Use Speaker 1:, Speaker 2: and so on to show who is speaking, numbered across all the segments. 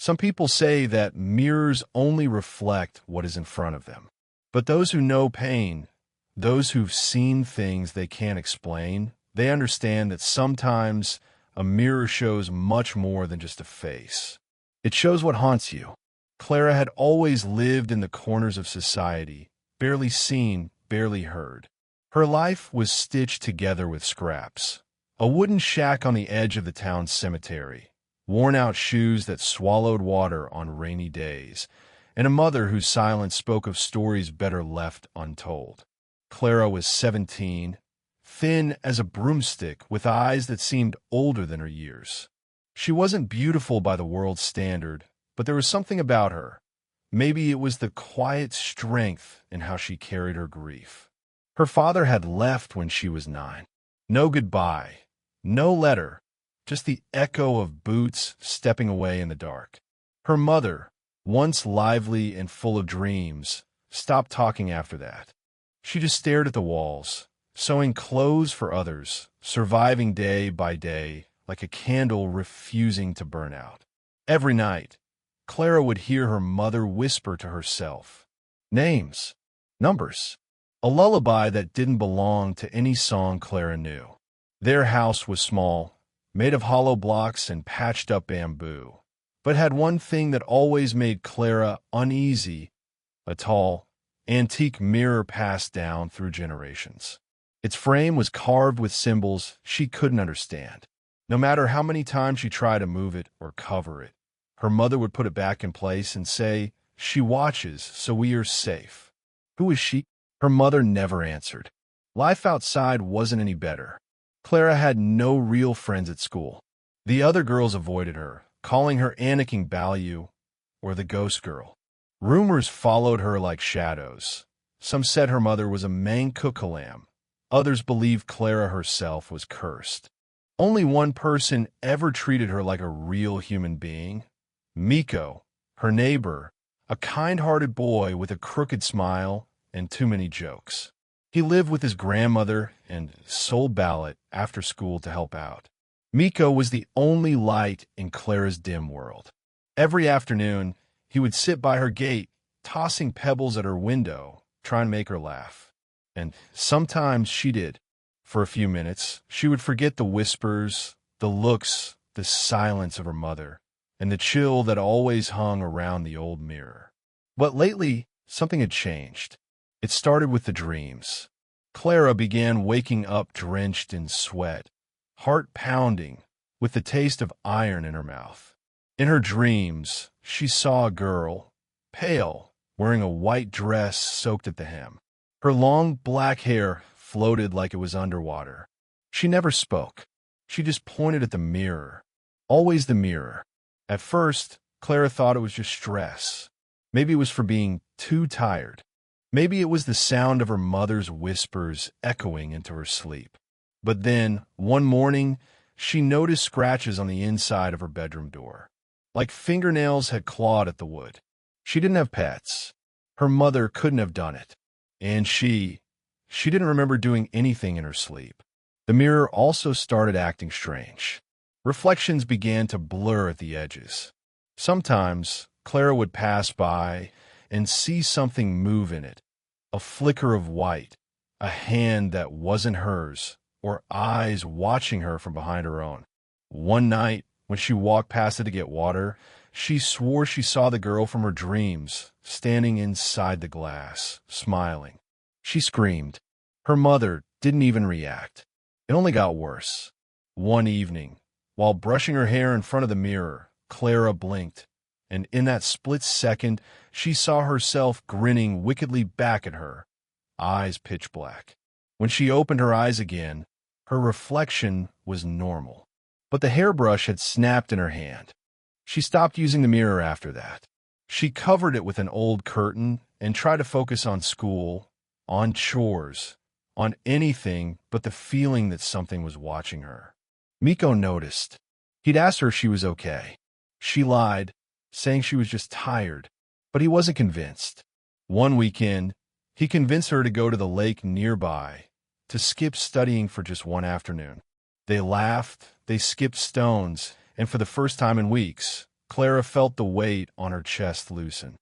Speaker 1: Some people say that mirrors only reflect what is in front of them. But those who know pain, those who've seen things they can't explain, they understand that sometimes a mirror shows much more than just a face. It shows what haunts you. Clara had always lived in the corners of society, barely seen, barely heard. Her life was stitched together with scraps. A wooden shack on the edge of the town cemetery, worn-out shoes that swallowed water on rainy days, and a mother whose silence spoke of stories better left untold. Clara was 17, thin as a broomstick, with eyes that seemed older than her years. She wasn't beautiful by the world's standard, but there was something about her. Maybe it was the quiet strength in how she carried her grief. Her father had left when she was 9. No goodbye, no letter, just the echo of boots stepping away in the dark. Her mother, once lively and full of dreams, stopped talking after that. She just stared at the walls, sewing clothes for others, surviving day by day like a candle refusing to burn out. Every night, Clara would hear her mother whisper to herself. Names, numbers, a lullaby that didn't belong to any song Clara knew. Their house was small, made of hollow blocks and patched up bamboo, but had one thing that always made Clara uneasy: a tall, antique mirror passed down through generations. Its frame was carved with symbols she couldn't understand. No matter how many times she tried to move it or cover it, her mother would put it back in place and say, "She watches, so we are safe." Who is she? Her mother never answered. Life outside wasn't any better. Clara had no real friends at school. The other girls avoided her, calling her Anakin Baloo or the Ghost Girl. Rumors followed her like shadows. Some said her mother was a Mankukalam. Others believed Clara herself was cursed. Only one person ever treated her like a real human being: Miko, her neighbor, a kind-hearted boy with a crooked smile and too many jokes. He lived with his grandmother and sold ballot after school to help out. Miko was the only light in Clara's dim world. Every afternoon, he would sit by her gate, tossing pebbles at her window, trying to make her laugh. And sometimes she did. For a few minutes, she would forget the whispers, the looks, the silence of her mother, and the chill that always hung around the old mirror. But lately, something had changed. It started with the dreams. Clara began waking up drenched in sweat, heart pounding, with the taste of iron in her mouth. In her dreams, she saw a girl, pale, wearing a white dress soaked at the hem. Her long black hair floated like it was underwater. She never spoke. She just pointed at the mirror. Always the mirror. At first, Clara thought it was just stress. Maybe it was for being too tired. Maybe it was the sound of her mother's whispers echoing into her sleep. But then, one morning, she noticed scratches on the inside of her bedroom door, like fingernails had clawed at the wood. She didn't have pets. Her mother couldn't have done it. And she didn't remember doing anything in her sleep. The mirror also started acting strange. Reflections began to blur at the edges. Sometimes, Clara would pass by and see something move in it, a flicker of white, a hand that wasn't hers, or eyes watching her from behind her own. One night, when she walked past it to get water, she swore she saw the girl from her dreams standing inside the glass, smiling. She screamed. Her mother didn't even react. It only got worse. One evening, while brushing her hair in front of the mirror, Clara blinked, and in that split second, she saw herself grinning wickedly back at her, eyes pitch black. When she opened her eyes again, her reflection was normal, but the hairbrush had snapped in her hand. She stopped using the mirror after that. She covered it with an old curtain and tried to focus on school, on chores, on anything but the feeling that something was watching her. Miko noticed. He'd asked her if she was okay. She lied, saying she was just tired, but he wasn't convinced. One weekend, he convinced her to go to the lake nearby, to skip studying for just one afternoon. They laughed, they skipped stones, and for the first time in weeks, Clara felt the weight on her chest loosen.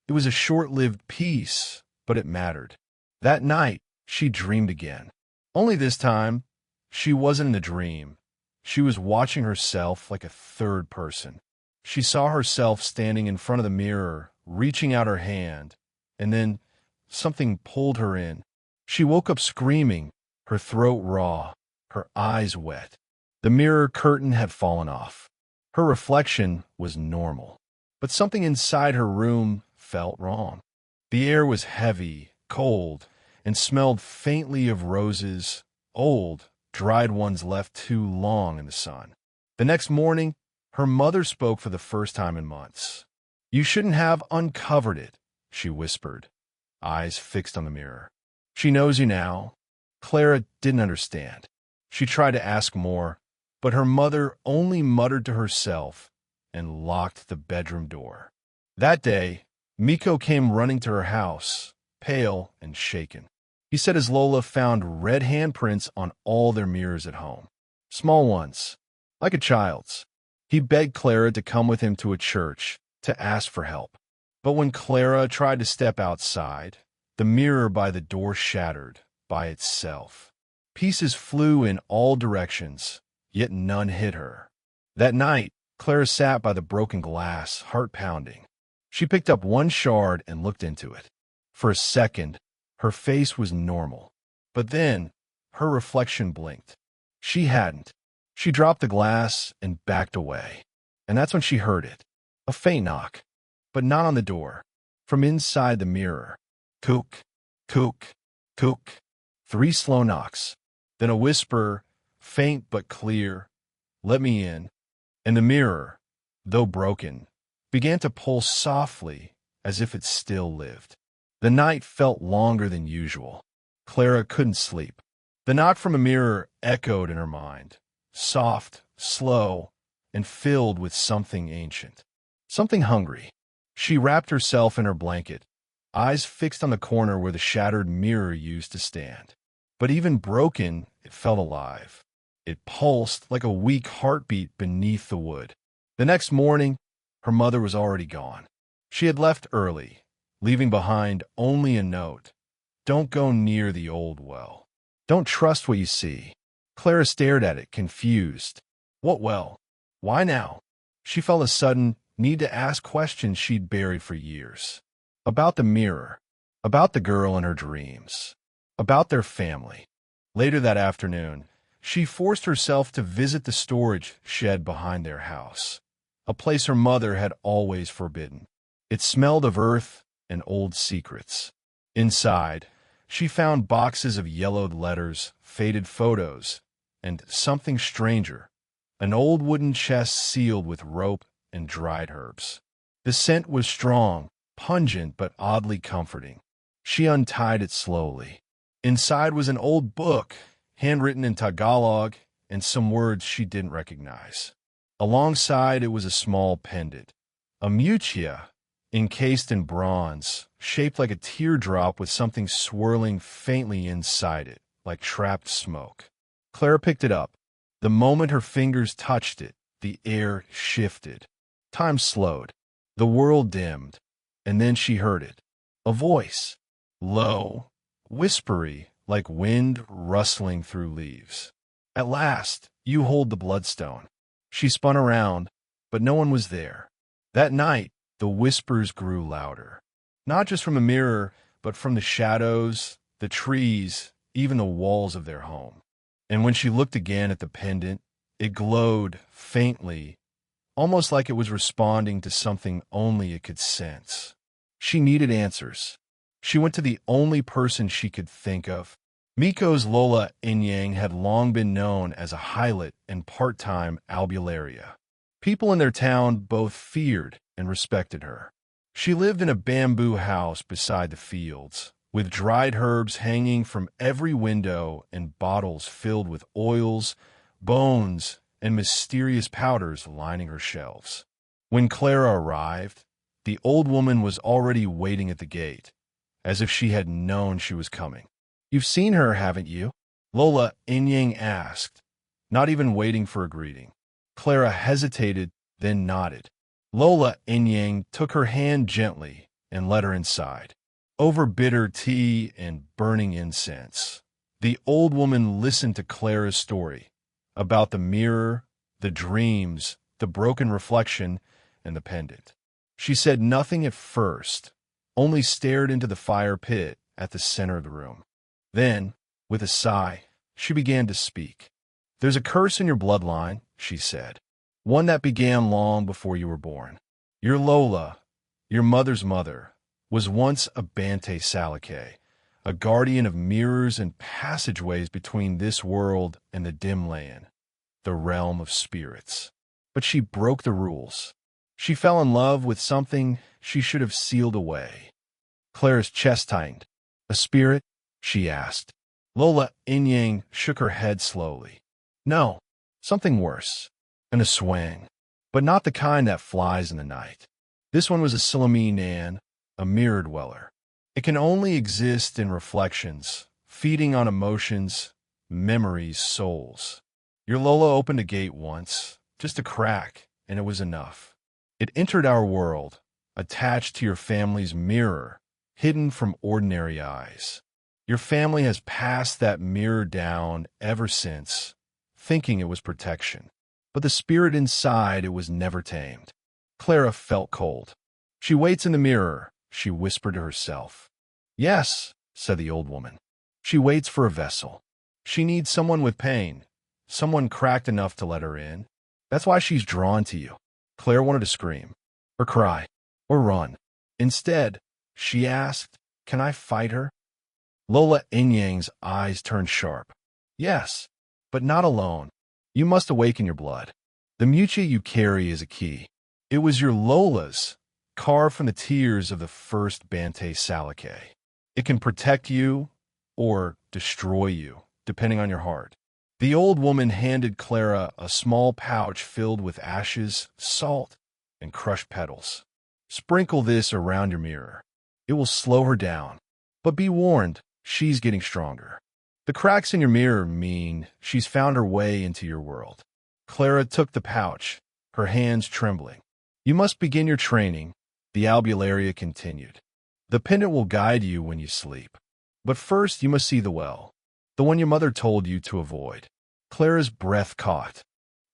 Speaker 1: It was a short-lived peace, but it mattered. That night, she dreamed again. Only this time, she wasn't in a dream. She was watching herself like a third person. She saw herself standing in front of the mirror, reaching out her hand, and then something pulled her in. She woke up screaming, her throat raw, her eyes wet. The mirror curtain had fallen off. Her reflection was normal, but something inside her room felt wrong. The air was heavy, cold, and smelled faintly of roses, old, dried ones left too long in the sun. The next morning, her mother spoke for the first time in months. "You shouldn't have uncovered it," she whispered, eyes fixed on the mirror. "She knows you now." Clara didn't understand. She tried to ask more, but her mother only muttered to herself and locked the bedroom door. That day, Miko came running to her house, pale and shaken. He said his Lola found red handprints on all their mirrors at home. Small ones, like a child's. He begged Clara to come with him to a church to ask for help. But when Clara tried to step outside, the mirror by the door shattered by itself. Pieces flew in all directions, yet none hit her. That night, Clara sat by the broken glass, heart pounding. She picked up one shard and looked into it. For a second, her face was normal. But then, her reflection blinked. She hadn't. She dropped the glass and backed away. And that's when she heard it. A faint knock, but not on the door. From inside the mirror. Kook, kook, kook. 3 slow knocks. Then a whisper, faint but clear, "Let me in." And the mirror, though broken, began to pulse softly as if it still lived. The night felt longer than usual. Clara couldn't sleep. The knock from a mirror echoed in her mind, soft, slow, and filled with something ancient, something hungry. She wrapped herself in her blanket, eyes fixed on the corner where the shattered mirror used to stand. But even broken, it felt alive. It pulsed like a weak heartbeat beneath the wood. The next morning, her mother was already gone. She had left early, leaving behind only a note. "Don't go near the old well. Don't trust what you see." Clara stared at it, confused. What well? Why now? She felt a sudden need to ask questions she'd buried for years. About the mirror, about the girl in her dreams, about their family. Later that afternoon, she forced herself to visit the storage shed behind their house, a place her mother had always forbidden. It smelled of earth and old secrets. Inside, she found boxes of yellowed letters, faded photos, and something stranger, an old wooden chest sealed with rope and dried herbs. The scent was strong, pungent, but oddly comforting. She untied it slowly. Inside was an old book, handwritten in Tagalog, and some words she didn't recognize. Alongside it was a small pendant, a mutia, encased in bronze, shaped like a teardrop with something swirling faintly inside it, like trapped smoke. Clara picked it up. The moment her fingers touched it, the air shifted. Time slowed. The world dimmed. And then she heard it. A voice. Low, whispery, like wind rustling through leaves. "At last, you hold the bloodstone." She spun around, but no one was there. That night, the whispers grew louder. Not just from the mirror, but from the shadows, the trees, even the walls of their home. And when she looked again at the pendant, it glowed faintly, almost like it was responding to something only it could sense. She needed answers. She went to the only person she could think of. Miko's Lola Inyang had long been known as a hylet and part-time albularia. People in their town both feared and respected her. She lived in a bamboo house beside the fields, with dried herbs hanging from every window and bottles filled with oils, bones, and mysterious powders lining her shelves. When Clara arrived, the old woman was already waiting at the gate, as if she had known she was coming. "You've seen her, haven't you?" Lola Inyang asked, not even waiting for a greeting. Clara hesitated, then nodded. Lola Inyang took her hand gently and led her inside. Over bitter tea and burning incense, the old woman listened to Clara's story about the mirror, the dreams, the broken reflection, and the pendant. She said nothing at first, only stared into the fire pit at the center of the room. Then, with a sigh, she began to speak. "There's a curse in your bloodline," she said, "one that began long before you were born. Your Lola, your mother's mother, was once a Bante Salake, a guardian of mirrors and passageways between this world and the dim land, the realm of spirits. But she broke the rules. She fell in love with something she should have sealed away." Clara's chest tightened. "A spirit?" she asked. Lola Inyang shook her head slowly. "No, something worse. An aswang, but not the kind that flies in the night. This one was a Silami Nan, a mirror dweller. It can only exist in reflections, feeding on emotions, memories, souls. Your Lola opened a gate once, just a crack, and it was enough. It entered our world, attached to your family's mirror, hidden from ordinary eyes. Your family has passed that mirror down ever since, thinking it was protection. But the spirit inside it was never tamed." Clara felt cold. "She waits in the mirror," she whispered to herself. "Yes," said the old woman. "She waits for a vessel. She needs someone with pain, someone cracked enough to let her in. That's why she's drawn to you." Claire wanted to scream, or cry, or run. Instead, she asked, "Can I fight her?" Lola Inyang's eyes turned sharp. "Yes, but not alone. You must awaken your blood. The mutia you carry is a key. It was your Lola's, carved from the tears of the first Bante Salake. It can protect you or destroy you, depending on your heart." The old woman handed Clara a small pouch filled with ashes, salt, and crushed petals. "Sprinkle this around your mirror. It will slow her down. But be warned, she's getting stronger. The cracks in your mirror mean she's found her way into your world." Clara took the pouch, her hands trembling. "You must begin your training," the albularia continued. "The pendant will guide you when you sleep. But first you must see the well, the one your mother told you to avoid." Clara's breath caught.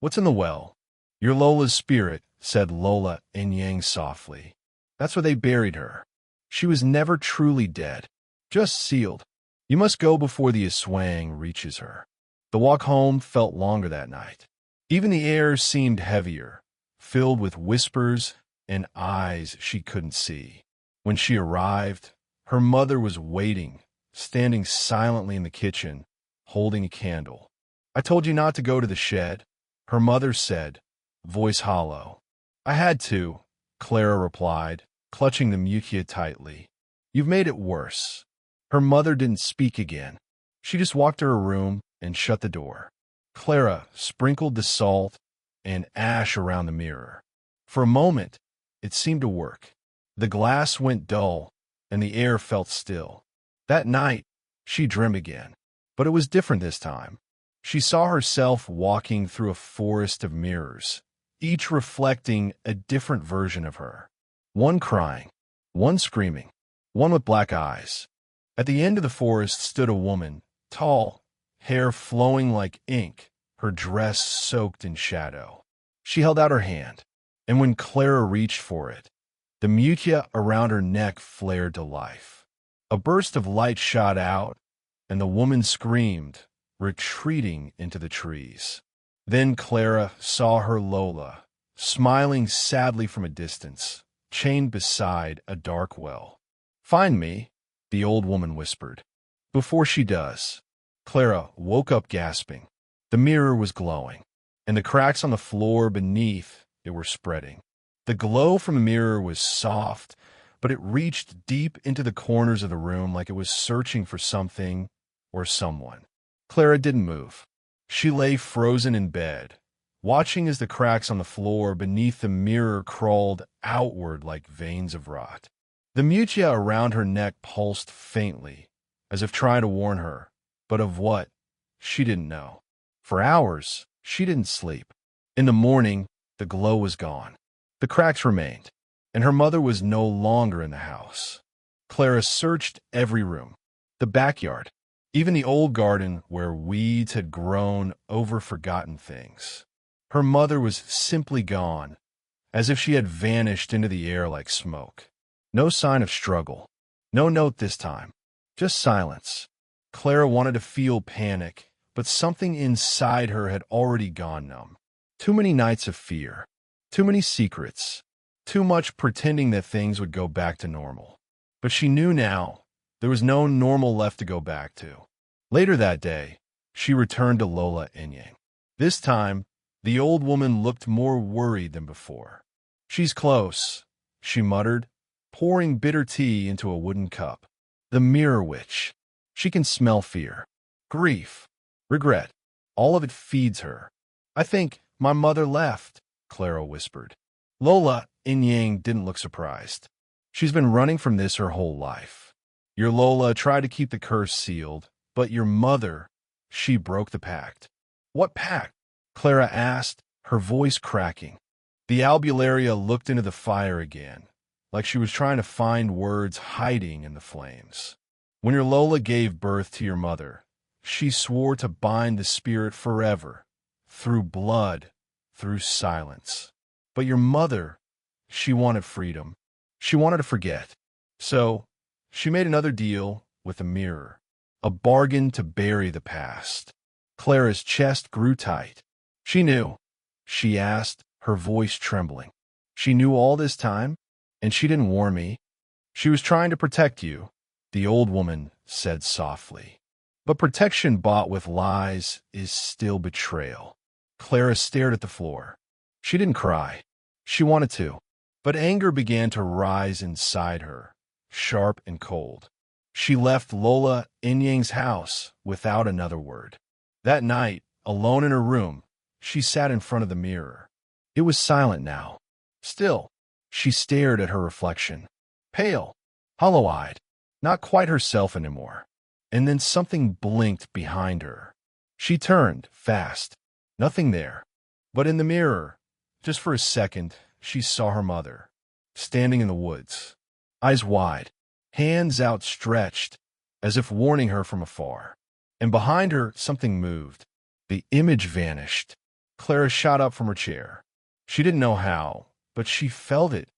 Speaker 1: "What's in the well?" "Your Lola's spirit," said Lola Inyang softly. "That's where they buried her. She was never truly dead, just sealed. You must go before the aswang reaches her." The walk home felt longer that night. Even the air seemed heavier, filled with whispers and eyes she couldn't see. When she arrived, her mother was waiting, standing silently in the kitchen, holding a candle. "I told you not to go to the shed," her mother said, voice hollow. "I had to," Clara replied, clutching the mutia tightly. "You've made it worse." Her mother didn't speak again. She just walked to her room and shut the door. Clara sprinkled the salt and ash around the mirror. For a moment, it seemed to work. The glass went dull, and the air felt still. That night, she dreamed again. But it was different this time. She saw herself walking through a forest of mirrors, each reflecting a different version of her. One crying, one screaming, one with black eyes. At the end of the forest stood a woman, tall, hair flowing like ink, her dress soaked in shadow. She held out her hand, and when Clara reached for it, the mutia around her neck flared to life. A burst of light shot out, and the woman screamed, retreating into the trees. Then Clara saw her Lola, smiling sadly from a distance, chained beside a dark well. "Find me," the old woman whispered. "Before she does." Clara woke up gasping. The mirror was glowing, and the cracks on the floor beneath it were spreading. The glow from the mirror was soft, but it reached deep into the corners of the room like it was searching for something or someone. Clara didn't move. She lay frozen in bed, watching as the cracks on the floor beneath the mirror crawled outward like veins of rot. The mutia around her neck pulsed faintly, as if trying to warn her, but of what, she didn't know. For hours, she didn't sleep. In the morning, the glow was gone. The cracks remained, and her mother was no longer in the house. Clara searched every room, the backyard, even the old garden where weeds had grown over forgotten things. Her mother was simply gone, as if she had vanished into the air like smoke. No sign of struggle. No note this time. Just silence. Clara wanted to feel panic, but something inside her had already gone numb. Too many nights of fear. Too many secrets. Too much pretending that things would go back to normal. But she knew now there was no normal left to go back to. Later that day, she returned to Lola Inyang. This time, the old woman looked more worried than before. "She's close," she muttered, pouring bitter tea into a wooden cup. "The mirror witch. She can smell fear, grief, regret. All of it feeds her." "I think my mother left," Clara whispered. Lola Inyang didn't look surprised. "She's been running from this her whole life. Your Lola tried to keep the curse sealed, but your mother, she broke the pact." "What pact?" Clara asked, her voice cracking. The albularia looked into the fire again, like she was trying to find words hiding in the flames. "When your Lola gave birth to your mother, she swore to bind the spirit forever, through blood, through silence. But your mother, she wanted freedom. She wanted to forget. So, she made another deal with the mirror, a bargain to bury the past." Clara's chest grew tight. "She knew?" she asked, her voice trembling. "She knew all this time? And she didn't warn me?" "She was trying to protect you," the old woman said softly. "But protection bought with lies is still betrayal." Clara stared at the floor. She didn't cry. She wanted to. But anger began to rise inside her, sharp and cold. She left Lola Inyang's house without another word. That night, alone in her room, she sat in front of the mirror. It was silent now. Still, she stared at her reflection. Pale, hollow-eyed, not quite herself anymore. And then something blinked behind her. She turned, fast. Nothing there. But in the mirror, just for a second, she saw her mother, standing in the woods, eyes wide, hands outstretched, as if warning her from afar. And behind her, something moved. The image vanished. Clara shot up from her chair. She didn't know how, but she felt it.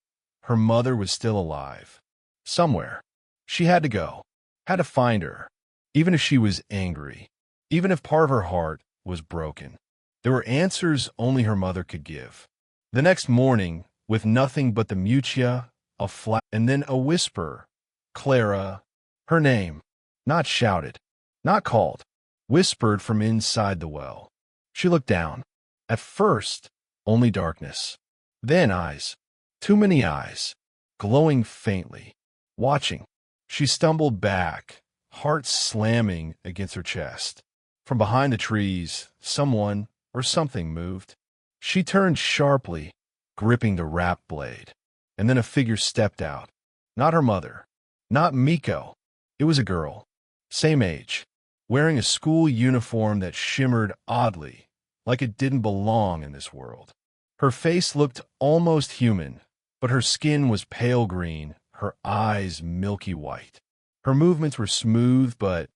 Speaker 1: Her mother was still alive. Somewhere. She had to go. Had to find her. Even if she was angry. Even if part of her heart was broken. There were answers only her mother could give. The next morning, with nothing but the mutia, a flash, and then a whisper, Clara, her name, not shouted, not called, whispered from inside the well. She looked down. At first, only darkness. Then eyes. Too many eyes. Glowing faintly. Watching. She stumbled back, heart slamming against her chest. From behind the trees, someone or something moved. She turned sharply, gripping the wrap blade. And then a figure stepped out. Not her mother. Not Miko. It was a girl. Same age. Wearing a school uniform that shimmered oddly, like it didn't belong in this world. Her face looked almost human, but her skin was pale green, her eyes milky white. Her movements were smooth, but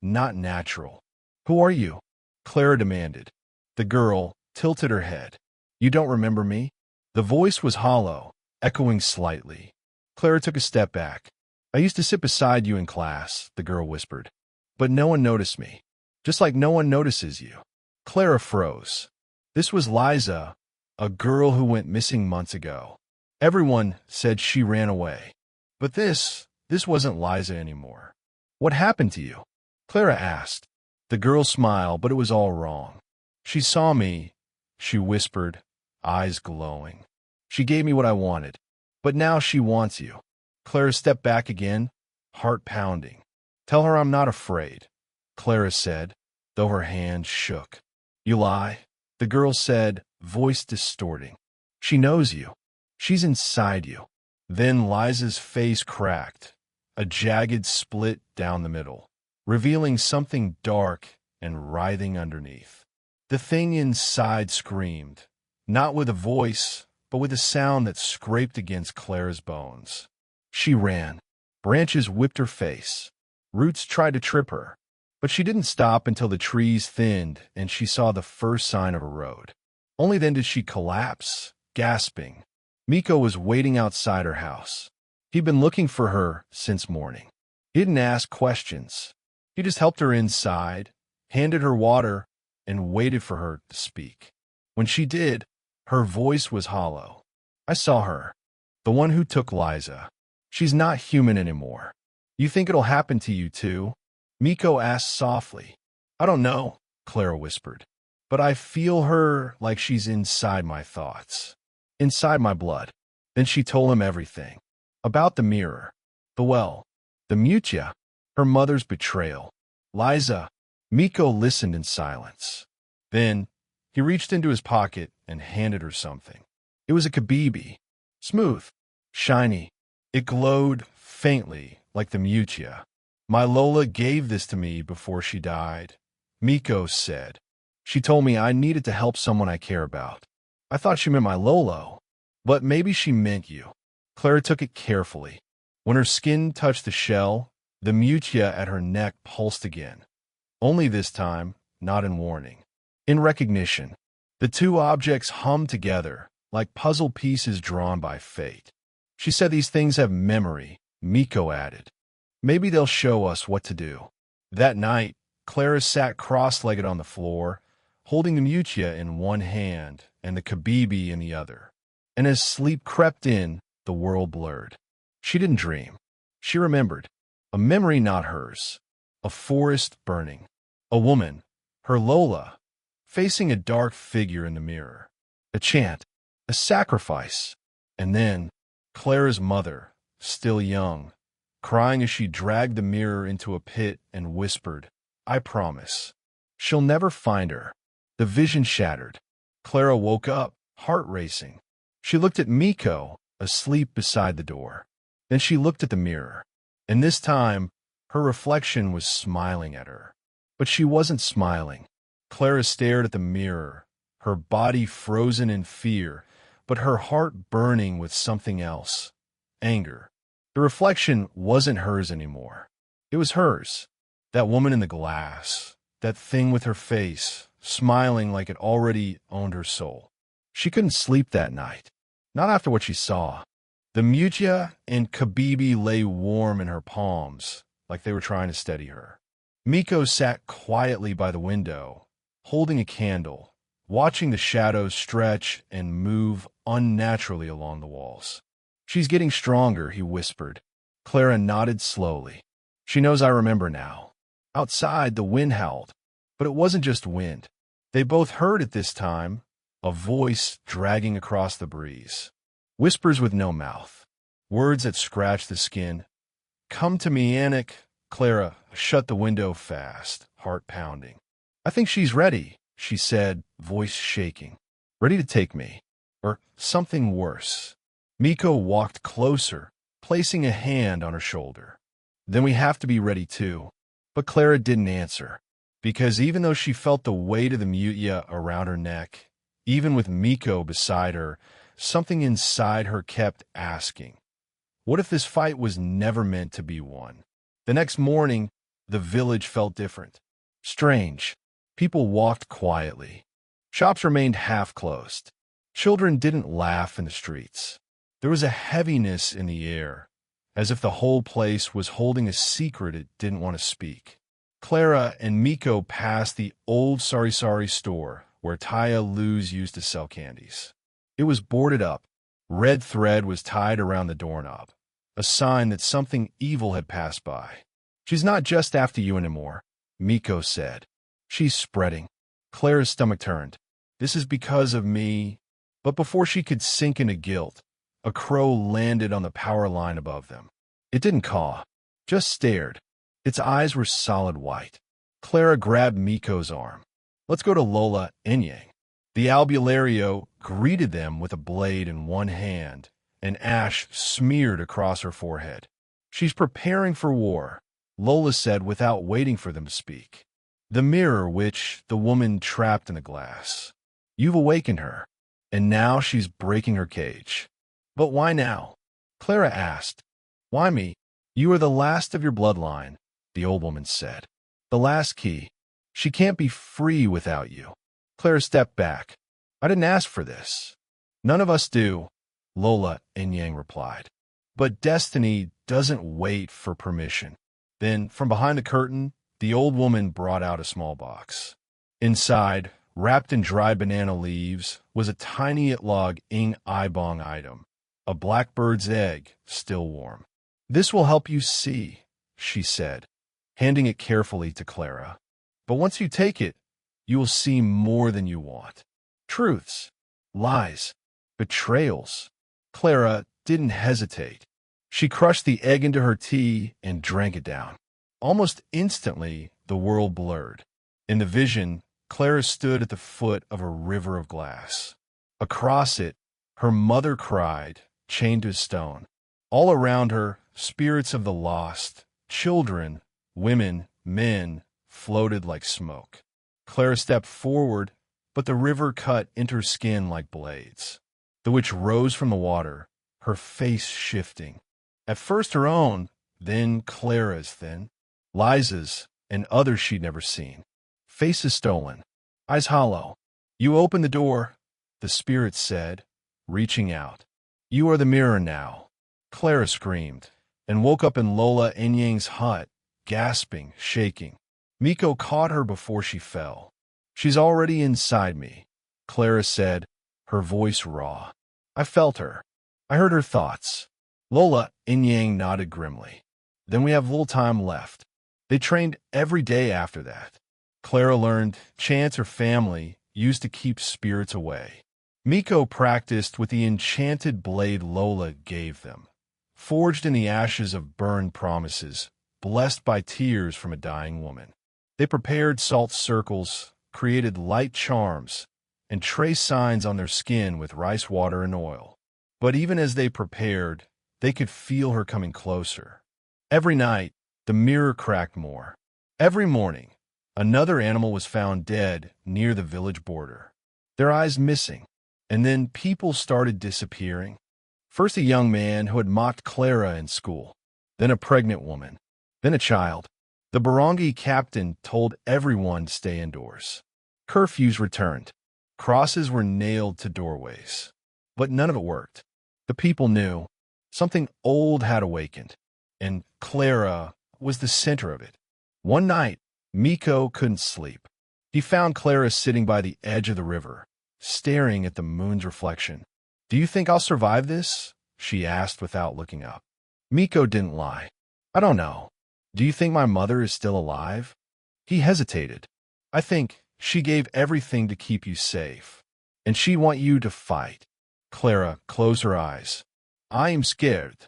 Speaker 1: not natural. "Who are you?" Clara demanded. The girl tilted her head. "You don't remember me?" The voice was hollow, echoing slightly. Clara took a step back. "I used to sit beside you in class," the girl whispered. "But no one noticed me. Just like no one notices you." Clara froze. This was Liza, a girl who went missing months ago. Everyone said she ran away. But this wasn't Liza anymore. "What happened to you?" Clara asked. The girl smiled, but it was all wrong. "She saw me," she whispered, eyes glowing. "She gave me what I wanted. But now she wants you." Clara stepped back again, heart pounding. "Tell her I'm not afraid," Clara said, though her hand shook. "You lie," the girl said, voice distorting. "She knows you. She's inside you." Then Liza's face cracked, a jagged split down the middle, revealing something dark and writhing underneath. The thing inside screamed, not with a voice, but with a sound that scraped against Clara's bones. She ran. Branches whipped her face. Roots tried to trip her, but she didn't stop until the trees thinned and she saw the first sign of a road. Only then did she collapse, gasping. Miko was waiting outside her house. He'd been looking for her since morning. He didn't ask questions. He just helped her inside, handed her water, and waited for her to speak. When she did, her voice was hollow. "I saw her. The one who took Liza. She's not human anymore. You think it'll happen to you too?" Miko asked softly. "I don't know," Clara whispered. "But I feel her like she's inside my thoughts. Inside my blood." Then she told him everything. About the mirror, the well, the Mutia, her mother's betrayal. Liza. Miko listened in silence. Then he reached into his pocket and handed her something. It was a kabibi. Smooth, shiny. It glowed faintly like the Mutia. "My Lola gave this to me before she died," Miko said. "She told me I needed to help someone I care about. I thought she meant my Lolo, but maybe she meant you." Clara took it carefully. When her skin touched the shell, the Mutia at her neck pulsed again. Only this time, not in warning. In recognition. The two objects hummed together, like puzzle pieces drawn by fate. "She said these things have memory," Miko added. "Maybe they'll show us what to do." That night, Clara sat cross-legged on the floor, holding the Mutia in one hand and the kabibi in the other. And as sleep crept in, the world blurred. She didn't dream. She remembered. A memory not hers. A forest burning. A woman, her Lola, facing a dark figure in the mirror. A chant. A sacrifice. And then, Clara's mother, still young, crying as she dragged the mirror into a pit and whispered, "I promise. She'll never find her." The vision shattered. Clara woke up, heart racing. She looked at Miko, asleep beside the door. Then she looked at the mirror. And this time, her reflection was smiling at her. But she wasn't smiling. Clara stared at the mirror, her body frozen in fear, but her heart burning with something else. Anger. The reflection wasn't hers anymore. It was hers. That woman in the glass. That thing with her face, smiling like it already owned her soul. She couldn't sleep that night. Not after what she saw. The Mutia and kabibi lay warm in her palms, like they were trying to steady her. Miko sat quietly by the window, holding a candle, watching the shadows stretch and move unnaturally along the walls. "She's getting stronger," he whispered. Clara nodded slowly. "She knows I remember now." Outside, the wind howled. But it wasn't just wind. They both heard it this time, a voice dragging across the breeze. Whispers with no mouth. Words that scratched the skin. "Come to me, Anik." Clara shut the window fast, heart pounding. "I think she's ready," she said, voice shaking. "Ready to take me. Or something worse." Miko walked closer, placing a hand on her shoulder. "Then we have to be ready too." But Clara didn't answer, because even though she felt the weight of the Mutia around her neck, even with Miko beside her, something inside her kept asking, what if this fight was never meant to be won? The next morning, the village felt different. Strange. People walked quietly. Shops remained half closed. Children didn't laugh in the streets. There was a heaviness in the air, as if the whole place was holding a secret it didn't want to speak. Clara and Miko passed the old Sari Sari store where Taya Luz used to sell candies. It was boarded up. Red thread was tied around the doorknob, a sign that something evil had passed by. "She's not just after you anymore," Miko said. "She's spreading." Clara's stomach turned. "This is because of me." But before she could sink into guilt, a crow landed on the power line above them. It didn't caw, just stared. Its eyes were solid white. Clara grabbed Miko's arm. "Let's go to Lola Enyang." The albulario greeted them with a blade in one hand, and ash smeared across her forehead. "She's preparing for war," Lola said without waiting for them to speak. "The mirror which the woman trapped in the glass. You've awakened her." and now she's breaking her cage. But why now? Clara asked. Why me? You are the last of your bloodline, the old woman said. The last key. She can't be free without you. Clara stepped back. I didn't ask for this. None of us do, Lola and Yang replied. But destiny doesn't wait for permission. Then, from behind the curtain, the old woman brought out a small box. Inside, wrapped in dried banana leaves, was a tiny Itlog Ing Ibong item, a blackbird's egg, still warm. This will help you see, she said, handing it carefully to Clara. But once you take it, you will see more than you want. Truths, lies, betrayals. Clara didn't hesitate. She crushed the egg into her tea and drank it down. Almost instantly, the world blurred. In the vision, Clara stood at the foot of a river of glass. Across it, her mother cried, chained to a stone. All around her, spirits of the lost, children, women, men, floated like smoke. Clara stepped forward, but the river cut into her skin like blades. The witch rose from the water, her face shifting. At first her own, then Clara's, then Liza's, and others she'd never seen. Faces stolen, eyes hollow. You open the door, the spirit said, reaching out. You are the mirror now. Clara screamed, and woke up in Lola and Yang's hut, gasping, shaking. Miko caught her before she fell. She's already inside me, Clara said, her voice raw. I felt her. I heard her thoughts. Lola and Yang nodded grimly. Then we have little time left. They trained every day after that. Clara learned chants her family used to keep spirits away. Miko practiced with the enchanted blade Lola gave them, forged in the ashes of burned promises, blessed by tears from a dying woman. They prepared salt circles, created light charms, and traced signs on their skin with rice water and oil. But even as they prepared, they could feel her coming closer. Every night, the mirror cracked more. Every morning, another animal was found dead near the village border, their eyes missing. And then people started disappearing. First a young man who had mocked Clara in school, then a pregnant woman, then a child. The barangay captain told everyone to stay indoors. Curfews returned. Crosses were nailed to doorways. But none of it worked. The people knew something old had awakened, and Clara was the center of it. One night, Miko couldn't sleep. He found Clara sitting by the edge of the river, staring at the moon's reflection. Do you think I'll survive this? She asked without looking up. Miko didn't lie. I don't know. Do you think my mother is still alive? He hesitated. I think she gave everything to keep you safe, and she want you to fight. Clara closed her eyes. I am scared.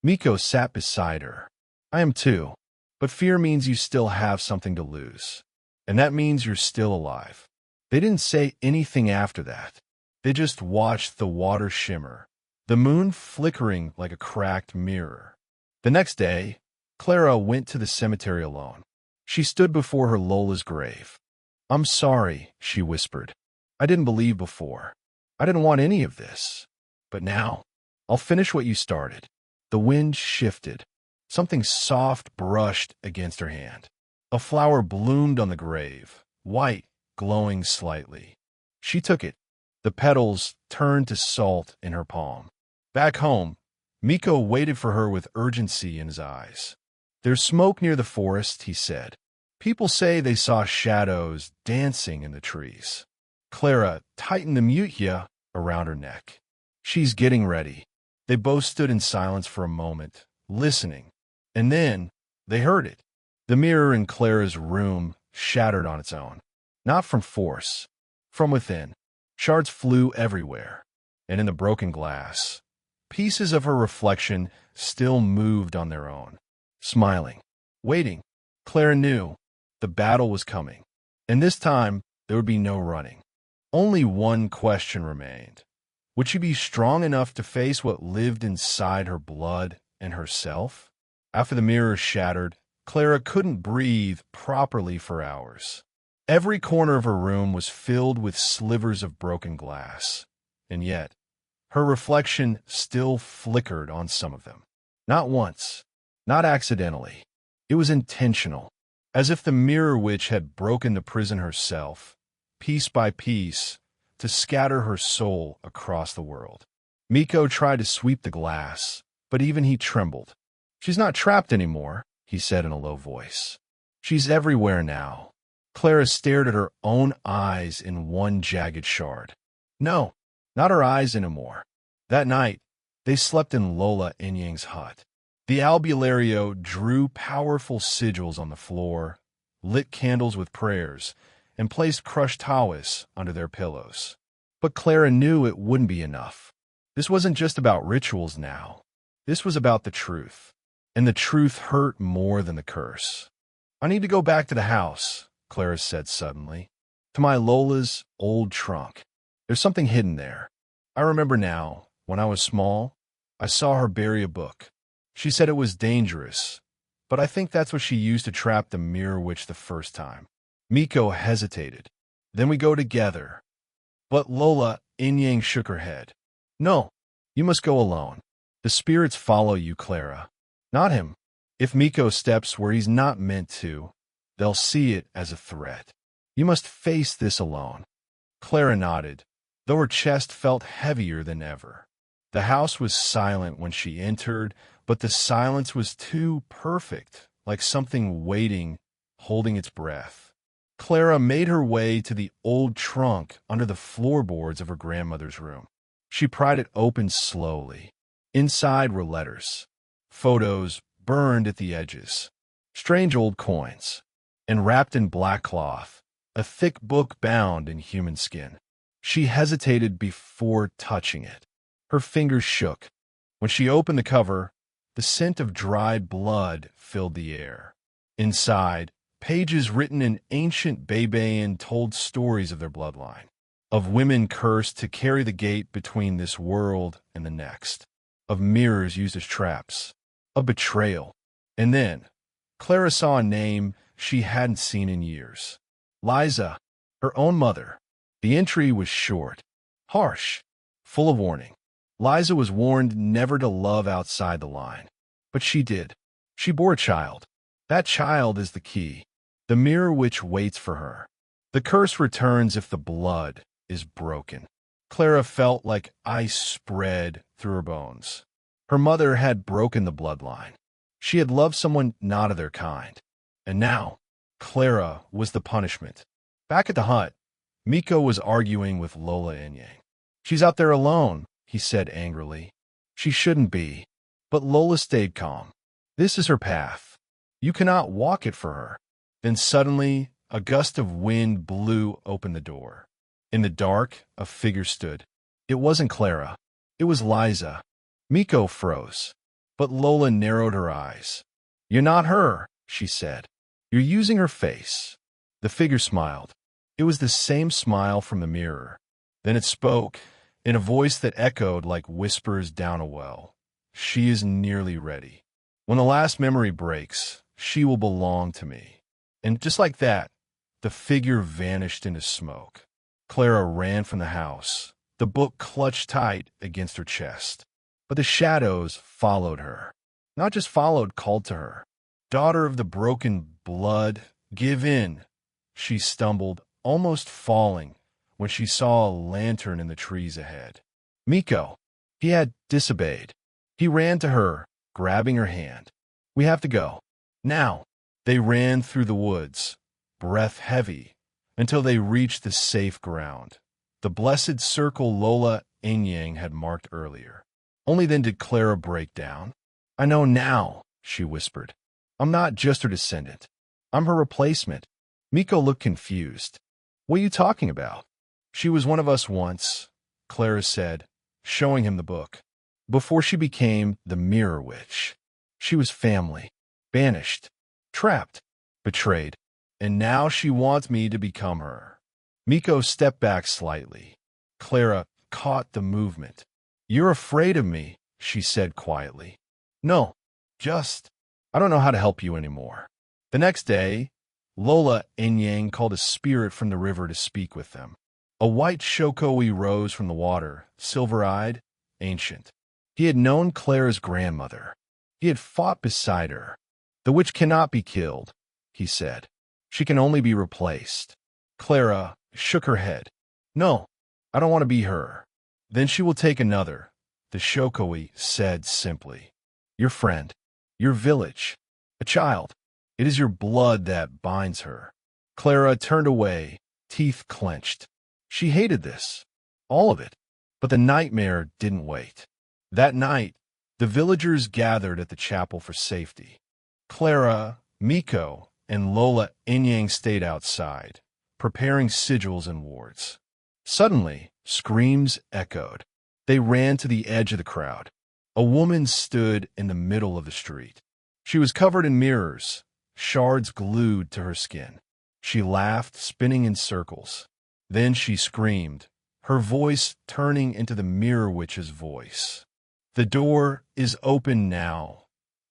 Speaker 1: Miko sat beside her. I am too, but fear means you still have something to lose, and that means you're still alive. They didn't say anything after that. They just watched the water shimmer, the moon flickering like a cracked mirror. The next day, Clara went to the cemetery alone. She stood before her Lola's grave. I'm sorry, she whispered. I didn't believe before. I didn't want any of this. But now, I'll finish what you started. The wind shifted. Something soft brushed against her hand. A flower bloomed on the grave, white, glowing slightly. She took it. The petals turned to salt in her palm. Back home, Miko waited for her with urgency in his eyes. There's smoke near the forest, he said. People say they saw shadows dancing in the trees. Clara tightened the mutia around her neck. She's getting ready. They both stood in silence for a moment, listening. And then they heard it. The mirror in Clara's room shattered on its own. Not from force, from within. Shards flew everywhere, and in the broken glass, pieces of her reflection still moved on their own, smiling, waiting. Clara knew the battle was coming, and this time there would be no running. Only one question remained. Would she be strong enough to face what lived inside her blood and herself? After the mirror shattered, Clara couldn't breathe properly for hours. Every corner of her room was filled with slivers of broken glass. and yet, her reflection still flickered on some of them. Not once, not accidentally. It was intentional, as if the mirror witch had broken the prison herself, piece by piece, to scatter her soul across the world. Miko tried to sweep the glass, but even he trembled. "She's not trapped anymore," he said in a low voice. "She's everywhere now." Clara stared at her own eyes in one jagged shard. No, not her eyes anymore. That night, they slept in Lola Enyang's hut. The albulario drew powerful sigils on the floor, lit candles with prayers, and placed crushed taoists under their pillows. But Clara knew it wouldn't be enough. This wasn't just about rituals now. This was about the truth. And the truth hurt more than the curse. "I need to go back to the house," Clara said suddenly. "To my Lola's old trunk. There's something hidden there. I remember now, when I was small, I saw her bury a book. She said it was dangerous, but I think that's what she used to trap the mirror witch the first time." Miko hesitated. "Then we go together." But Lola Enyang shook her head. "No, you must go alone. The spirits follow you, Clara. Not him. If Miko steps where he's not meant to, they'll see it as a threat. You must face this alone." Clara nodded, though her chest felt heavier than ever. The house was silent when she entered, but the silence was too perfect, like something waiting, holding its breath. Clara made her way to the old trunk under the floorboards of her grandmother's room. She pried it open slowly. Inside were letters, photos burned at the edges, strange old coins, and wrapped in black cloth, a thick book bound in human skin. She hesitated before touching it. Her fingers shook. When she opened the cover, the scent of dried blood filled the air. Inside, pages written in ancient Bebaean told stories of their bloodline, of women cursed to carry the gate between this world and the next, of mirrors used as traps, of betrayal. And then, Clara saw a name she hadn't seen in years. Liza, her own mother. The entry was short, harsh, full of warning. Liza was warned never to love outside the line. But she did. She bore a child. That child is the key. The mirror witch waits for her. The curse returns if the blood is broken. Clara felt like ice spread through her bones. Her mother had broken the bloodline. She had loved someone not of their kind. And now, Clara was the punishment. Back at the hut, Miko was arguing with Lola Enyang. "She's out there alone," he said angrily. "She shouldn't be." But Lola stayed calm. "This is her path. You cannot walk it for her." Then suddenly, a gust of wind blew open the door. In the dark, a figure stood. It wasn't Clara. It was Liza. Miko froze. But Lola narrowed her eyes. "You're not her," she said. "You're using her face." The figure smiled. It was the same smile from the mirror. Then it spoke, in a voice that echoed like whispers down a well. "She is nearly ready. When the last memory breaks, she will belong to me." And just like that, the figure vanished into smoke. Clara ran from the house, the book clutched tight against her chest. But the shadows followed her. Not just followed, called to her. "Daughter of the broken blood, give in." She stumbled, almost falling, when she saw a lantern in the trees ahead. Miko. He had disobeyed. He ran to her, grabbing her hand. "We have to go. Now." They ran through the woods, breath heavy, until they reached the safe ground, the blessed circle Lola Enyang had marked earlier. Only then did Clara break down. "I know now," she whispered. "I'm not just her descendant. I'm her replacement." Miko looked confused. "What are you talking about?" "She was one of us once," Clara said, showing him the book. "Before she became the Mirror Witch. She was family, banished, trapped, betrayed, and now she wants me to become her." Miko stepped back slightly. Clara caught the movement. "You're afraid of me," she said quietly. "No, just, I don't know how to help you anymore." The next day, Lola Enyang called a spirit from the river to speak with them. A white shokoi rose from the water, silver-eyed, ancient. He had known Clara's grandmother. He had fought beside her. The witch cannot be killed, he said. She can only be replaced. Clara shook her head. No, I don't want to be her. Then she will take another, the shokoi said simply. Your friend, your village, a child. It is your blood that binds her. Clara turned away, teeth clenched. She hated this, all of it. But the nightmare didn't wait. That night, the villagers gathered at the chapel for safety. Clara, Miko, and Lola Inyang stayed outside, preparing sigils and wards. Suddenly, screams echoed. They ran to the edge of the crowd. A woman stood in the middle of the street. She was covered in mirrors, shards glued to her skin. She laughed, spinning in circles. Then she screamed, her voice turning into the mirror witch's voice. The door is open now.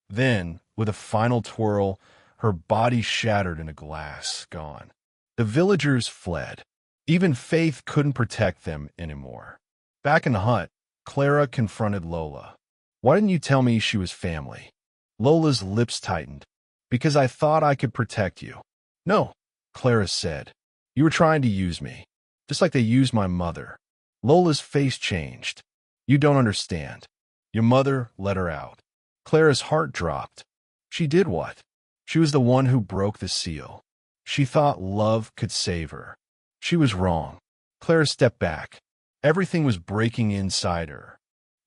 Speaker 1: Then, with a final twirl, her body shattered into glass, gone. The villagers fled. Even Faith couldn't protect them anymore. Back in the hut, Clara confronted Lola. Why didn't you tell me she was family? Lola's lips tightened. Because I thought I could protect you. No, Clara said. You were trying to use me, just like they used my mother. Lola's face changed. You don't understand. Your mother let her out. Clara's heart dropped. She did what? She was the one who broke the seal. She thought love could save her. She was wrong. Clara stepped back. Everything was breaking inside her.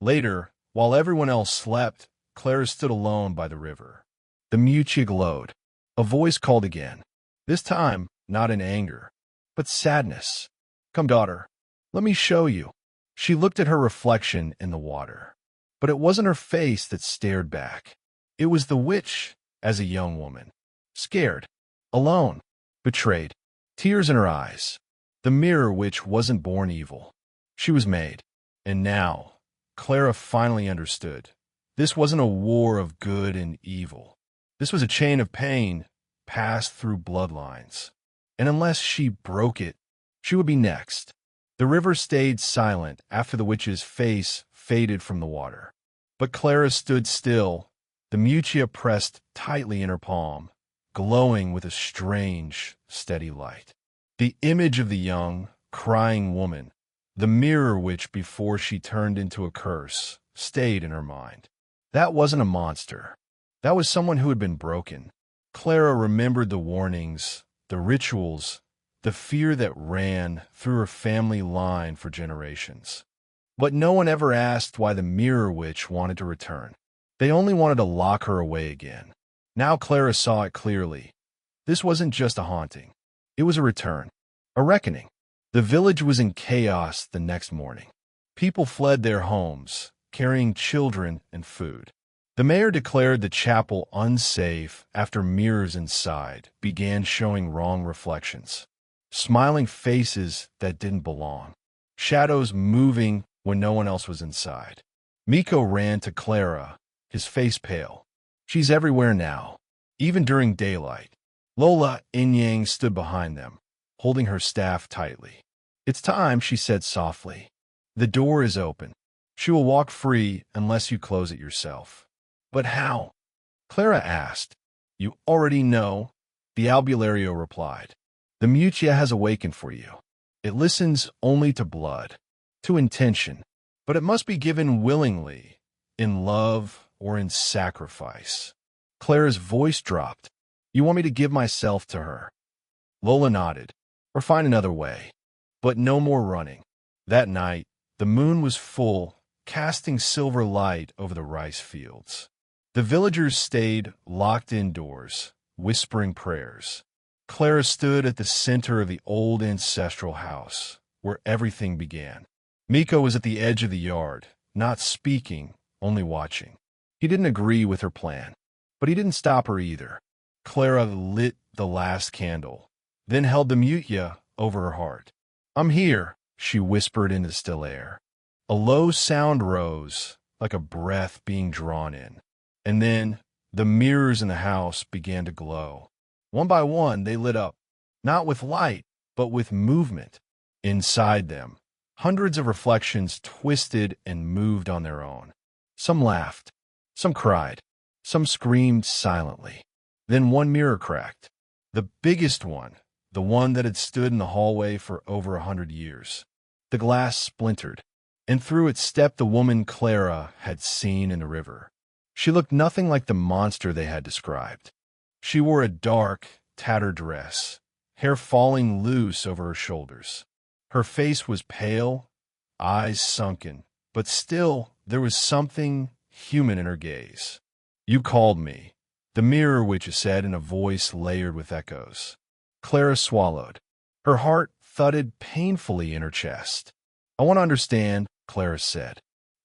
Speaker 1: Later, while everyone else slept, Clara stood alone by the river. The Muchia glowed. A voice called again. This time, not in anger, but sadness. Come, daughter. Let me show you. She looked at her reflection in the water. But it wasn't her face that stared back. It was the witch as a young woman. Scared. Alone. Betrayed. Tears in her eyes. The mirror witch wasn't born evil. She was made. And now, Clara finally understood. This wasn't a war of good and evil. This was a chain of pain passed through bloodlines. And unless she broke it, she would be next. The river stayed silent after the witch's face faded from the water. But Clara stood still, the Muchia pressed tightly in her palm, glowing with a strange, steady light. The image of the young, crying woman, the mirror witch before she turned into a curse, stayed in her mind. That wasn't a monster. That was someone who had been broken. Clara remembered the warnings, the rituals, the fear that ran through her family line for generations. But no one ever asked why the mirror witch wanted to return. They only wanted to lock her away again. Now Clara saw it clearly. This wasn't just a haunting. It was a return, a reckoning. The village was in chaos the next morning. People fled their homes, carrying children and food. The mayor declared the chapel unsafe after mirrors inside began showing wrong reflections. Smiling faces that didn't belong. Shadows moving when no one else was inside. Miko ran to Clara, his face pale. She's everywhere now, even during daylight. Lola Inyang stood behind them, holding her staff tightly. It's time, she said softly. The door is open. She will walk free unless you close it yourself. But how? Clara asked. You already know, the albulario replied. The Muchia has awakened for you. It listens only to blood, to intention, but it must be given willingly, in love or in sacrifice. Clara's voice dropped. You want me to give myself to her? Lola nodded. Or find another way. But no more running. That night, the moon was full, casting silver light over the rice fields. The villagers stayed locked indoors, whispering prayers. Clara stood at the center of the old ancestral house, where everything began. Miko was at the edge of the yard, not speaking, only watching. He didn't agree with her plan, but he didn't stop her either. Clara lit the last candle, then held the Muchia over her heart. I'm here, she whispered into the still air. A low sound rose, like a breath being drawn in. And then the mirrors in the house began to glow. One by one, they lit up, not with light, but with movement. Inside them, hundreds of reflections twisted and moved on their own. Some laughed, some cried, some screamed silently. Then one mirror cracked. The biggest one, the one that had stood in the hallway for over 100 years. The glass splintered, and through it stepped the woman Clara had seen in the river. She looked nothing like the monster they had described. She wore a dark, tattered dress, hair falling loose over her shoulders. Her face was pale, eyes sunken, but still there was something human in her gaze. "You called me," the mirror witch said in a voice layered with echoes. Clara swallowed. Her heart thudded painfully in her chest. "I want to understand," Clara said.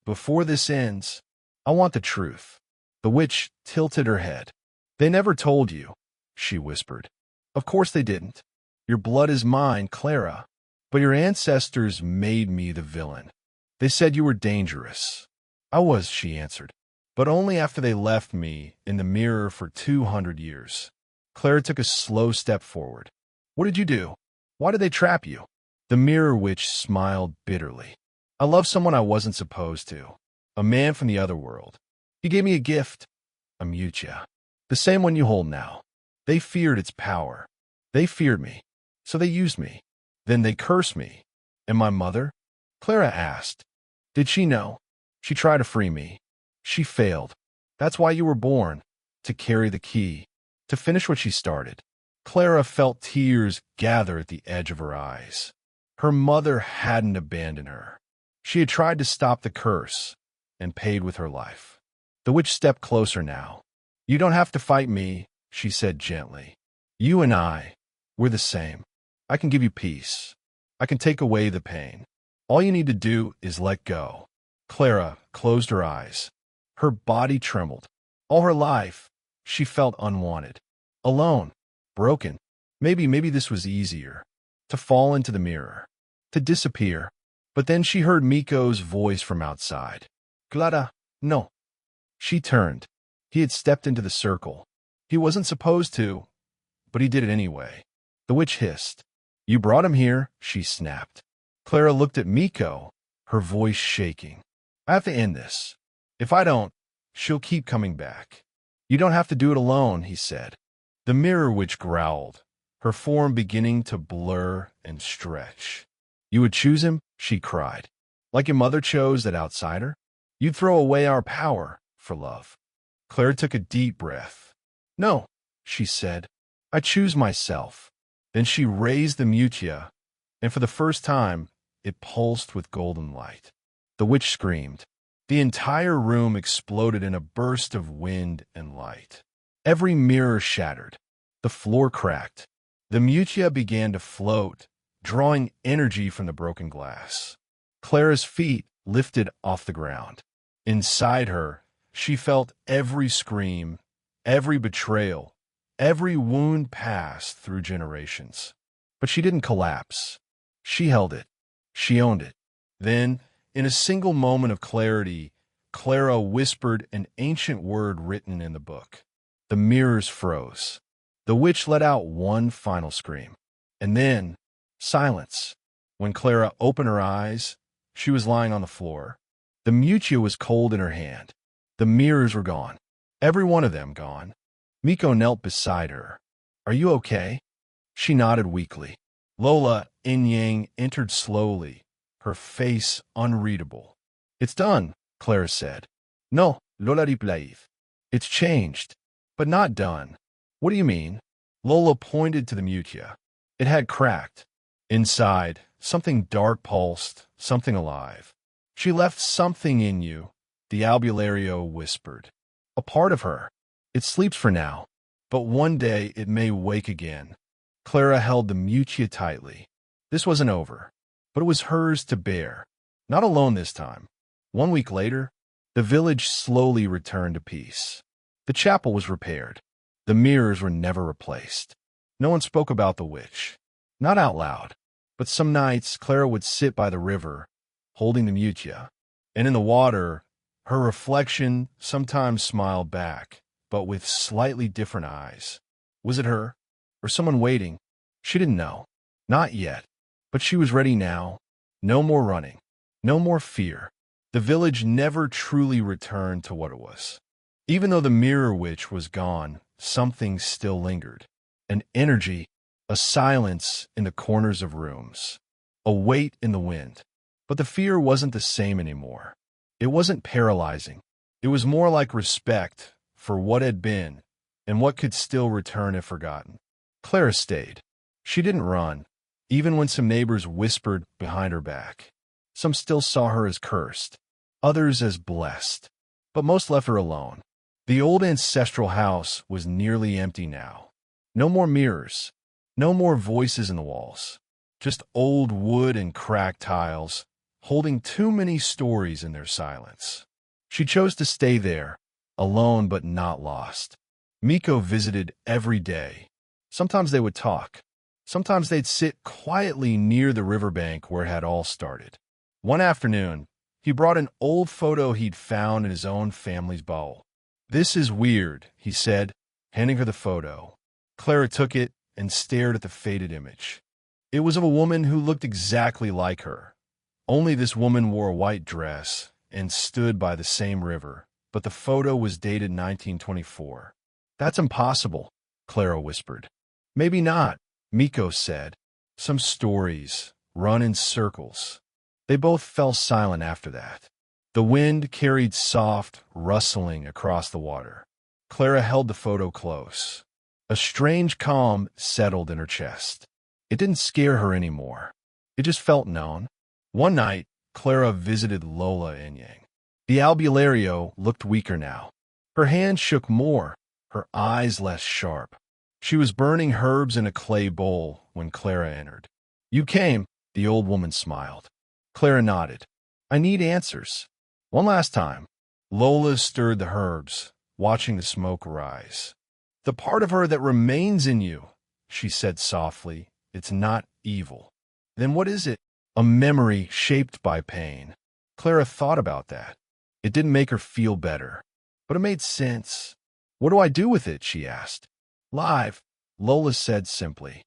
Speaker 1: "Before this ends, I want the truth." The witch tilted her head. "They never told you," she whispered. "Of course they didn't. Your blood is mine, Clara. But your ancestors made me the villain. They said you were dangerous." "I was," she answered, "but only after they left me in the mirror for 200 years. Clara took a slow step forward. "What did you do? Why did they trap you?" The mirror witch smiled bitterly. "I loved someone I wasn't supposed to. A man from the other world. He gave me a gift, a mutia. The same one you hold now. They feared its power. They feared me. So they used me. Then they cursed me. And my mother?" Clara asked. "Did she know? She tried to free me. She failed. That's why you were born. To carry the key. To finish what she started." Clara felt tears gather at the edge of her eyes. Her mother hadn't abandoned her. She had tried to stop the curse and paid with her life. The witch stepped closer now. "You don't have to fight me," she said gently. "You and we're the same. I can give you peace. I can take away the pain. All you need to do is let go." Clara closed her eyes. Her body trembled. All her life, she felt unwanted, alone, broken. Maybe this was easier. To fall into the mirror. To disappear. But then she heard Miko's voice from outside. "Clara, no." She turned. He had stepped into the circle. He wasn't supposed to, but he did it anyway. The witch hissed. "You brought him here," she snapped. Clara looked at Miko, her voice shaking. "I have to end this. If I don't, she'll keep coming back." "You don't have to do it alone," he said. The mirror witch growled, her form beginning to blur and stretch. "You would choose him?" she cried. "Like your mother chose that outsider? You'd throw away our power for love." Clara took a deep breath. "No," she said. "I choose myself." Then she raised the mutia, and for the first time, it pulsed with golden light. The witch screamed. The entire room exploded in a burst of wind and light. Every mirror shattered. The floor cracked. The mutia began to float, drawing energy from the broken glass. Clara's feet lifted off the ground. Inside her, she felt every scream, every betrayal, every wound passed through generations. But she didn't collapse. She held it. She owned it. Then, in a single moment of clarity, Clara whispered an ancient word written in the book. The mirrors froze. The witch let out one final scream. And then, silence. When Clara opened her eyes, she was lying on the floor. The mutia was cold in her hand. The mirrors were gone. Every one of them gone. Miko knelt beside her. "Are you okay?" She nodded weakly. Lola Inyang entered slowly, her face unreadable. "It's done," Clara said. "No, Lola replied. It's changed, but not done." "What do you mean?" Lola pointed to the mutia. It had cracked. Inside, something dark pulsed, something alive. "She left something in you," the albulario whispered. "A part of her. It sleeps for now, but one day it may wake again." Clara held the mutia tightly. This wasn't over, but it was hers to bear. Not alone this time. 1 week later, the village slowly returned to peace. The chapel was repaired. The mirrors were never replaced. No one spoke about the witch. Not out loud, but some nights Clara would sit by the river, holding the mutia, and in the water, her reflection sometimes smiled back, but with slightly different eyes. Was it her? Or someone waiting? She didn't know. Not yet. But she was ready now. No more running. No more fear. The village never truly returned to what it was. Even though the mirror witch was gone, something still lingered. An energy, a silence in the corners of rooms, a weight in the wind. But the fear wasn't the same anymore. It wasn't paralyzing. It was more like respect for what had been and what could still return if forgotten. Clara stayed. She didn't run, even when some neighbors whispered behind her back. Some still saw her as cursed, others as blessed, but most left her alone. The old ancestral house was nearly empty now. No more mirrors, no more voices in the walls, just old wood and cracked tiles, holding too many stories in their silence. She chose to stay there, alone but not lost. Miko visited every day. Sometimes they would talk. Sometimes they'd sit quietly near the riverbank where it had all started. One afternoon, he brought an old photo he'd found in his own family's bowl. "This is weird," he said, handing her the photo. Clara took it and stared at the faded image. It was of a woman who looked exactly like her. Only this woman wore a white dress and stood by the same river, but the photo was dated 1924. "That's impossible," Clara whispered. "Maybe not," Miko said. "Some stories run in circles." They both fell silent after that. The wind carried soft, rustling across the water. Clara held the photo close. A strange calm settled in her chest. It didn't scare her anymore. It just felt known. One night, Clara visited Lola in Yang. The albulario looked weaker now. Her hand shook more, her eyes less sharp. She was burning herbs in a clay bowl when Clara entered. "You came," the old woman smiled. Clara nodded. "I need answers." One last time, Lola stirred the herbs, watching the smoke rise. "The part of her that remains in you," she said softly, "it's not evil." "Then what is it?" "A memory shaped by pain." Clara thought about that. It didn't make her feel better, but it made sense. "What do I do with it?" she asked. "Live," Lola said simply.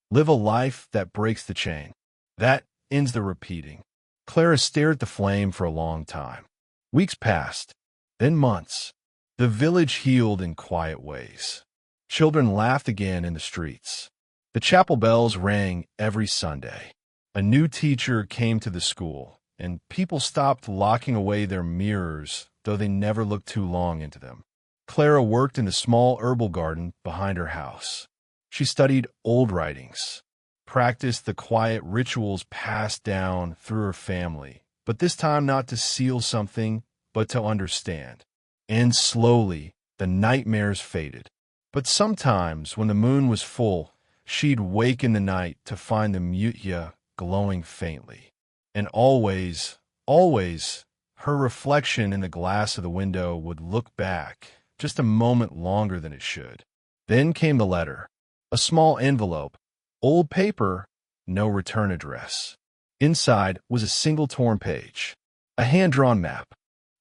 Speaker 1: "Live a life that breaks the chain. That ends the repeating." Clara stared at the flame for a long time. Weeks passed, then months. The village healed in quiet ways. Children laughed again in the streets. The chapel bells rang every Sunday. A new teacher came to the school, and people stopped locking away their mirrors, though they never looked too long into them. Clara worked in the small herbal garden behind her house. She studied old writings, practiced the quiet rituals passed down through her family, but this time not to seal something, but to understand. And slowly, the nightmares faded. But sometimes, when the moon was full, she'd wake in the night to find the mutya glowing faintly. And always, her reflection in the glass of the window would look back just a moment longer than it should. Then came the letter. A small envelope, old paper, no return address. Inside was a single torn page, a hand-drawn map,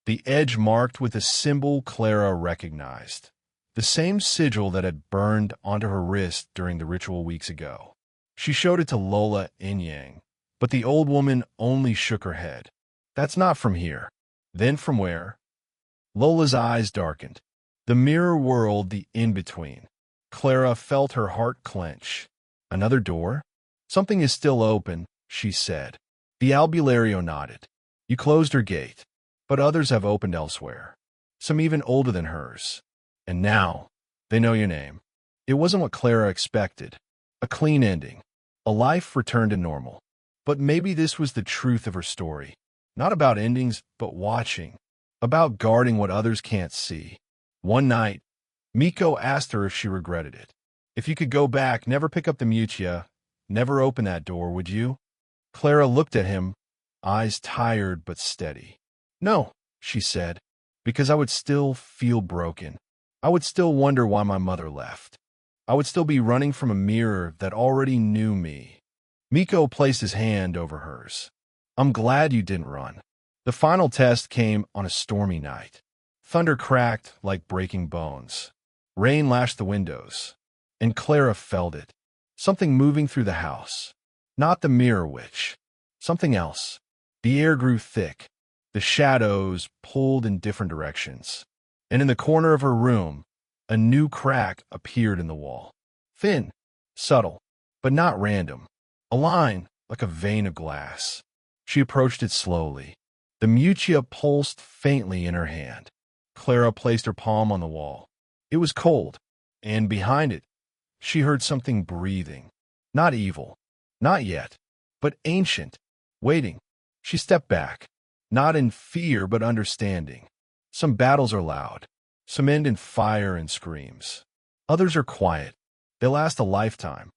Speaker 1: the edge marked with a symbol Clara recognized, the same sigil that had burned onto her wrist during the ritual weeks ago. She showed it to Lola in Yang, but the old woman only shook her head. "That's not from here." "Then from where?" Lola's eyes darkened. The mirror world, the in-between. Clara felt her heart clench. "Another door?" "Something is still open," she said. The albulario nodded. "You closed her gate, but others have opened elsewhere, some even older than hers. And now, they know your name." It wasn't what Clara expected. A clean ending. A life returned to normal. But maybe this was the truth of her story. Not about endings, but watching. About guarding what others can't see. One night, Miko asked her if she regretted it. "If you could go back, never pick up the mutya, never open that door, would you?" Clara looked at him, eyes tired but steady. "No," she said, "because I would still feel broken. I would still wonder why my mother left. I would still be running from a mirror that already knew me." Miko placed his hand over hers. "I'm glad you didn't run." The final test came on a stormy night. Thunder cracked like breaking bones. Rain lashed the windows, and Clara felt it. Something moving through the house. Not the mirror witch. Something else. The air grew thick. The shadows pulled in different directions. And in the corner of her room, a new crack appeared in the wall. Thin, subtle, but not random. A line like a vein of glass. She approached it slowly. The mutia pulsed faintly in her hand. Clara placed her palm on the wall. It was cold, and behind it, she heard something breathing. Not evil, not yet, but ancient, waiting. She stepped back, not in fear but understanding. Some battles are loud. Some end in fire and screams. Others are quiet. They last a lifetime.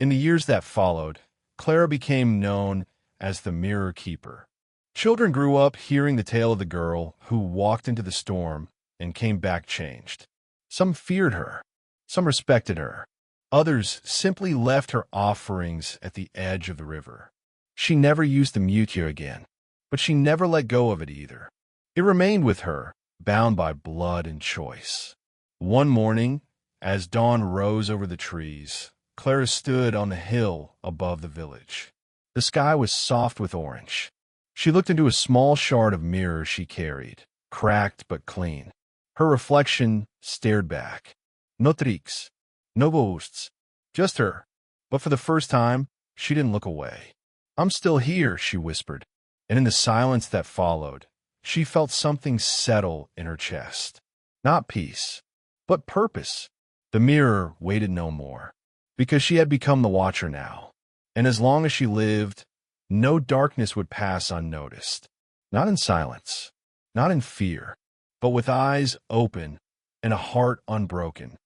Speaker 1: In the years that followed, Clara became known as the Mirror Keeper. Children grew up hearing the tale of the girl who walked into the storm and came back changed. Some feared her. Some respected her. Others simply left her offerings at the edge of the river. She never used the mutia again, but she never let go of it either. It remained with her, bound by blood and choice. One morning, as dawn rose over the trees, Clara stood on the hill above the village. The sky was soft with orange. She looked into a small shard of mirror she carried, cracked but clean. Her reflection stared back. No tricks, no ghosts, just her. But for the first time, she didn't look away. "I'm still here," she whispered, and in the silence that followed, she felt something settle in her chest. Not peace, but purpose. The mirror waited no more, because she had become the watcher now. And as long as she lived, no darkness would pass unnoticed. Not in silence, not in fear, but with eyes open and a heart unbroken.